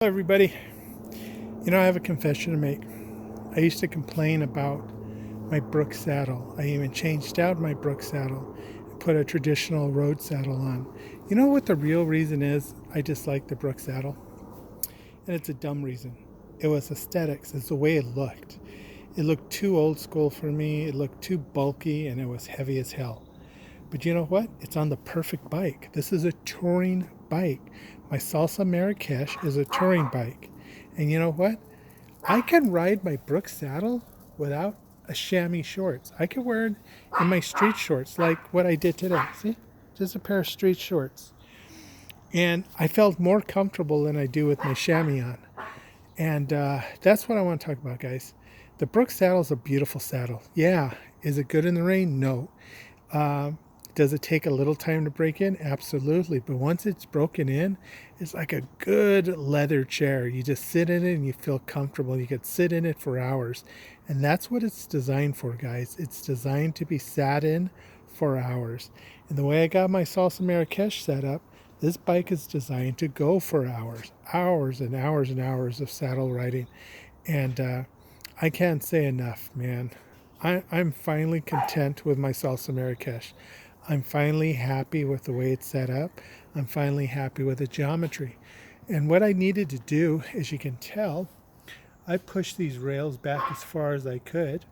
Hello everybody. I have a confession to make. I used to complain about my Brook saddle. I even changed out my Brook saddle and put a traditional road saddle on. You know what the real reason is I dislike the Brook saddle? And it's a dumb reason. It was aesthetics. It's the way it looked. It looked too old school for me. It looked too bulky and it was heavy as hell. But you know what? It's on the perfect bike. This is a touring bike. My Salsa Marrakesh is a touring bike. And you know what? I can ride my Brook saddle without a chamois shorts. I can wear it in my street shorts like what I did today. See? Just a pair of street shorts. And I felt more comfortable than I do with my chamois on. And that's what I want to talk about, guys. The Brook saddle is a beautiful saddle. Yeah. Is it good in the rain? No. Does it take a little time to break in? Absolutely. But once it's broken in, it's like a good leather chair. You just sit in it and you feel comfortable. You could sit in it for hours. And that's what it's designed for, guys. It's designed to be sat in for hours. And the way I got my Salsa Marrakesh set up, this bike is designed to go for hours. Hours and hours and hours of saddle riding. And I can't say enough, man. I'm finally content with my Salsa Marrakesh. I'm finally happy with the way it's set up. I'm finally happy with the geometry. And what I needed to do, as you can tell, I pushed these rails back as far as I could,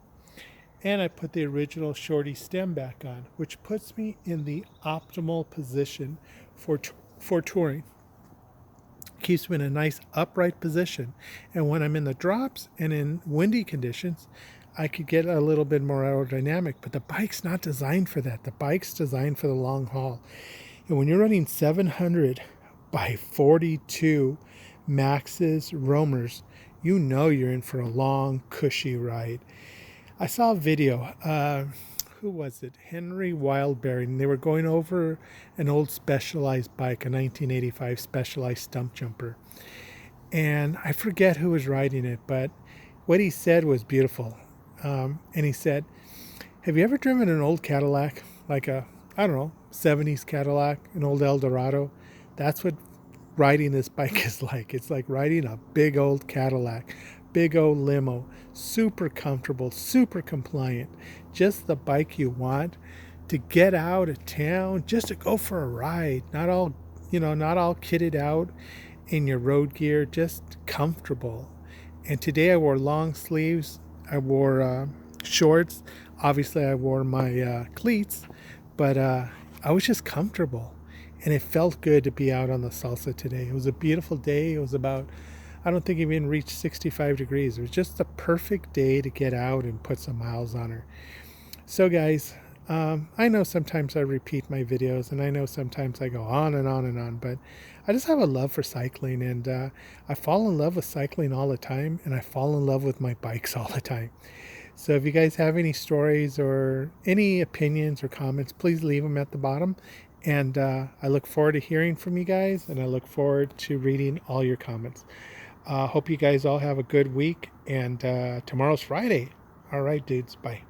and I put the original shorty stem back on, which puts me in the optimal position for touring. Keeps me in a nice upright position. And when I'm in the drops and in windy conditions, I could get a little bit more aerodynamic, but the bike's not designed for that. The bike's designed for the long haul. And when you're running 700 by 42 Maxes Roamers, you know you're in for a long, cushy ride. I saw a video. Who was it? Henry Wildberry. And they were going over an old Specialized bike, a 1985 Specialized stump jumper. And I forget who was riding it, but what he said was beautiful. And he said, have you ever driven an old Cadillac? Like a, I don't know, 70s Cadillac, an old Eldorado? That's what riding this bike is like. It's like riding a big old Cadillac, big old limo, super comfortable, super compliant. Just the bike you want to get out of town, just to go for a ride. Not all kitted out in your road gear, just comfortable. And today I wore long sleeves. I wore shorts. Obviously, I wore my cleats, but I was just comfortable. And it felt good to be out on the Salsa today. It was a beautiful day. It was about, I don't think it even reached 65 degrees. It was just the perfect day to get out and put some miles on her. So guys, I know sometimes I repeat my videos, and I know sometimes I go on and on and on, but I just have a love for cycling, and I fall in love with cycling all the time, and I fall in love with my bikes all the time. So if you guys have any stories or any opinions or comments, please leave them at the bottom. And I look forward to hearing from you guys, and I look forward to reading all your comments. Hope you guys all have a good week, and tomorrow's Friday. All right, dudes. Bye.